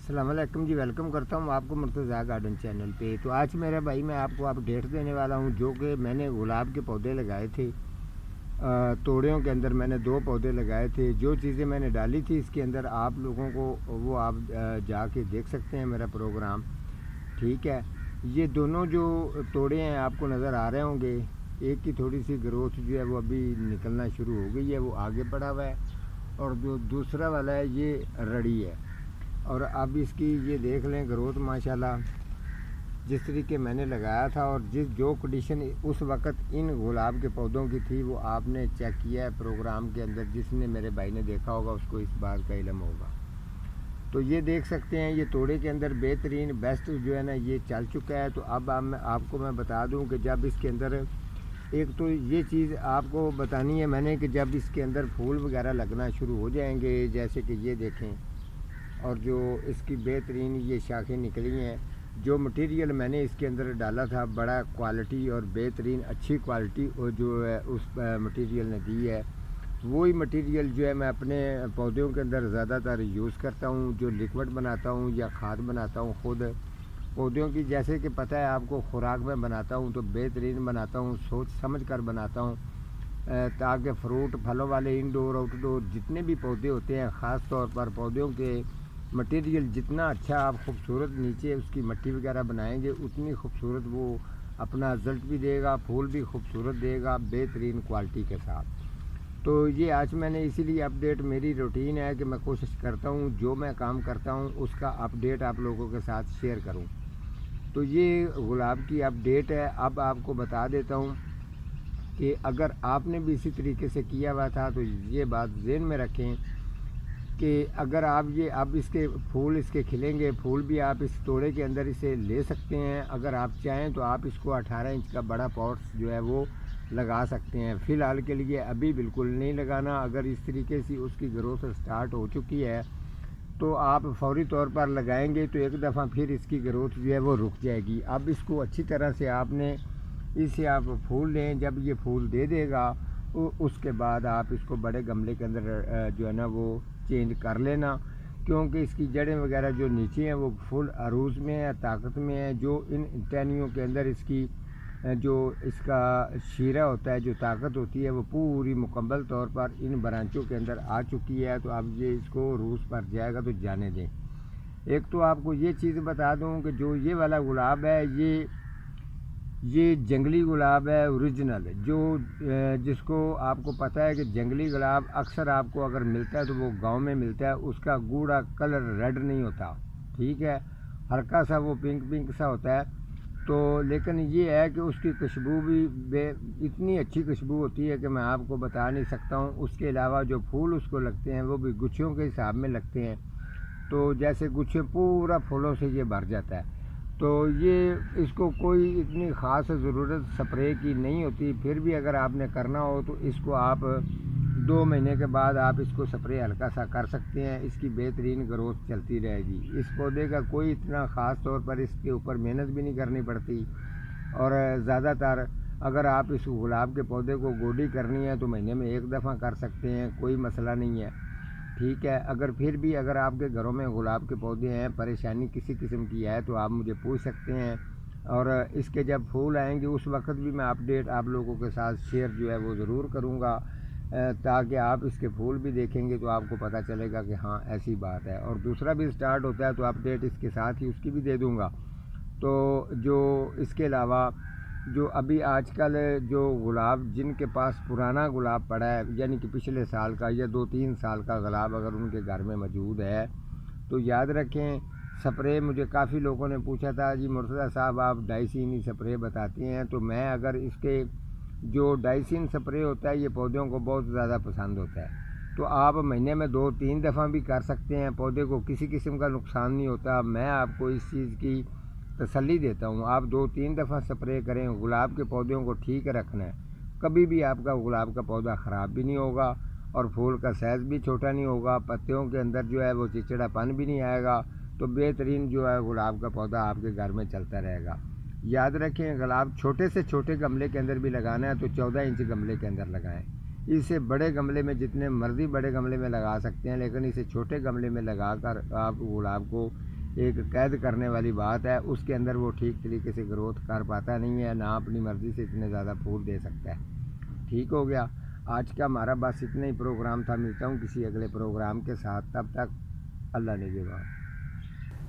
अस्सलाम वालेकुम जी, वेलकम करता हूँ आपको मुर्तज़ा गार्डन चैनल पे। तो आज मेरे भाई मैं आपको अपडेट देने वाला हूँ जो कि मैंने गुलाब के पौधे लगाए थे। तोड़ियों के अंदर मैंने 2 पौधे लगाए थे। जो चीज़ें मैंने डाली थी इसके अंदर आप लोगों को वो आप जाके देख सकते हैं मेरा प्रोग्राम। ठीक है, ये दोनों जो तोड़े हैं आपको नज़र आ रहे होंगे। एक की थोड़ी सी ग्रोथ जो है वो अभी निकलना शुरू हो गई है, वो आगे बढ़ा हुआ है, और जो दूसरा वाला है ये रड़ी है। और अब इसकी ये देख लें ग्रोथ माशाल्लाह, जिस तरीके मैंने लगाया था और जो कंडीशन उस वक़्त इन गुलाब के पौधों की थी वो आपने चेक किया है प्रोग्राम के अंदर। जिसने मेरे भाई ने देखा होगा उसको इस बात का इल्म होगा। तो ये देख सकते हैं ये तोड़े के अंदर बेहतरीन बेस्ट जो है ना ये चल चुका है। तो अब आपको मैं बता दूं कि जब इसके अंदर एक तो ये चीज़ आपको बतानी है मैंने कि जब इसके अंदर फूल वगैरह लगना शुरू हो जाएंगे, जैसे कि ये देखें, और जो इसकी बेहतरीन ये शाखें निकली हैं, जो मटेरियल मैंने इसके अंदर डाला था बड़ा क्वालिटी और बेहतरीन अच्छी क्वालिटी और जो है उस मटेरियल ने दी है, वही मटेरियल जो है मैं अपने पौधों के अंदर ज़्यादातर यूज़ करता हूँ। जो लिक्विड बनाता हूँ या खाद बनाता हूँ खुद पौधों की, जैसे कि पता है आपको, खुराक में बनाता हूँ तो बेहतरीन बनाता हूँ, सोच समझ कर बनाता हूँ, ताकि फ्रूट फलों वाले इंडोर आउटडोर जितने भी पौधे होते हैं, ख़ास तौर पर पौधों के मटेरियल जितना अच्छा आप खूबसूरत नीचे उसकी मिट्टी वगैरह बनाएंगे उतनी खूबसूरत वो अपना रिज़ल्ट भी देगा, फूल भी खूबसूरत देगा बेहतरीन क्वालिटी के साथ। तो ये आज मैंने इसीलिए अपडेट, मेरी रूटीन है कि मैं कोशिश करता हूँ जो मैं काम करता हूँ उसका अपडेट आप लोगों के साथ शेयर करूँ। तो ये गुलाब की अपडेट है। अब आपको बता देता हूँ कि अगर आपने भी इसी तरीके से किया हुआ था तो ये बात ज़हन में रखें कि अगर आप ये अब इसके फूल इसके खिलेंगे, फूल भी आप इस तोड़े के अंदर इसे ले सकते हैं। अगर आप चाहें तो आप इसको 18 इंच का बड़ा पॉट्स जो है वो लगा सकते हैं। फ़िलहाल के लिए अभी बिल्कुल नहीं लगाना। अगर इस तरीके से उसकी ग्रोथ स्टार्ट हो चुकी है तो आप फौरी तौर पर लगाएंगे तो एक दफ़ा फिर इसकी ग्रोथ जो है वो रुक जाएगी। अब इसको अच्छी तरह से आपने इससे आप फूल लें, जब ये फूल दे देगा उसके बाद आप इसको बड़े गमले के अंदर जो है ना वो चेंज कर लेना, क्योंकि इसकी जड़ें वगैरह जो नीचे हैं वो फुल अरूज में है, ताकत में है। जो इन टहनियों के अंदर इसकी जो इसका शीरा होता है, जो ताकत होती है, वो पूरी मुकम्मल तौर पर इन ब्रांचों के अंदर आ चुकी है। तो अब ये इसको रूस पर जाएगा तो जाने दें। एक तो आपको ये चीज़ बता दूं कि जो ये वाला गुलाब है ये जंगली गुलाब है ओरिजिनल, जो जिसको आपको पता है कि जंगली गुलाब अक्सर आपको अगर मिलता है तो वो गांव में मिलता है, उसका गूढ़ा कलर रेड नहीं होता, ठीक है, हल्का सा वो पिंक सा होता है। तो लेकिन ये है कि उसकी खुशबू भी इतनी अच्छी खुशबू होती है कि मैं आपको बता नहीं सकता हूँ। उसके अलावा जो फूल उसको लगते हैं वो भी गुच्छों के हिसाब में लगते हैं, तो जैसे गुच्छे पूरा फूलों से ये भर जाता है। तो ये इसको कोई इतनी ख़ास ज़रूरत स्प्रे की नहीं होती। फिर भी अगर आपने करना हो तो इसको आप 2 महीने के बाद आप इसको स्प्रे हल्का सा कर सकते हैं। इसकी बेहतरीन ग्रोथ चलती रहेगी। इस पौधे का कोई इतना ख़ास तौर पर इसके ऊपर मेहनत भी नहीं करनी पड़ती। और ज़्यादातर अगर आप इस गुलाब के पौधे को गोडी करनी है तो महीने में 1 दफ़ा कर सकते हैं, कोई मसला नहीं है, ठीक है। अगर फिर भी अगर आपके घरों में गुलाब के पौधे हैं, परेशानी किसी किस्म की है तो आप मुझे पूछ सकते हैं। और इसके जब फूल आएंगे उस वक्त भी मैं अपडेट आप लोगों के साथ शेयर जो है वो ज़रूर करूँगा, ताकि आप इसके फूल भी देखेंगे तो आपको पता चलेगा कि हाँ ऐसी बात है। और दूसरा भी स्टार्ट होता है तो अपडेट इसके साथ ही उसकी भी दे दूँगा। तो जो इसके अलावा जो अभी आजकल जो गुलाब जिनके पास पुराना गुलाब पड़ा है, यानी कि पिछले साल का या 2-3 साल का गुलाब अगर उनके घर में मौजूद है तो याद रखें स्प्रे, मुझे काफ़ी लोगों ने पूछा था जी मुर्तज़ा साहब आप डाइसिन स्प्रे बताते हैं, तो मैं अगर इसके जो डाइसिन स्प्रे होता है ये पौधों को बहुत ज़्यादा पसंद होता है, तो आप महीने में 2-3 दफ़ा भी कर सकते हैं। पौधे को किसी किस्म का नुकसान नहीं होता। मैं आपको इस चीज़ की तसल्ली देता हूँ, आप 2-3 दफ़ा स्प्रे करें। गुलाब के पौधों को ठीक रखना है, कभी भी आपका गुलाब का पौधा ख़राब भी नहीं होगा और फूल का साइज़ भी छोटा नहीं होगा, पत्तियों के अंदर जो है वो चिड़चिड़ापन भी नहीं आएगा। तो बेहतरीन जो है गुलाब का पौधा आपके घर में चलता रहेगा। याद रखें गुलाब छोटे से छोटे गमले के अंदर भी लगाना है तो 14 इंच गमले के अंदर लगाएं। इसे बड़े गमले में जितने मर्जी बड़े गमले में लगा सकते हैं, लेकिन इसे छोटे गमले में लगा कर आप गुलाब को ایک قید کرنے والی بات ہے، اس کے اندر وہ ٹھیک طریقے سے گروتھ کر پاتا نہیں ہے، نہ اپنی مرضی سے اتنے زیادہ پھول دے سکتا ہے۔ ٹھیک ہو گیا، آج کا ہمارا بس اتنا ہی پروگرام تھا، ملتا ہوں کسی اگلے پروگرام کے ساتھ، تب تک اللہ نگہبان۔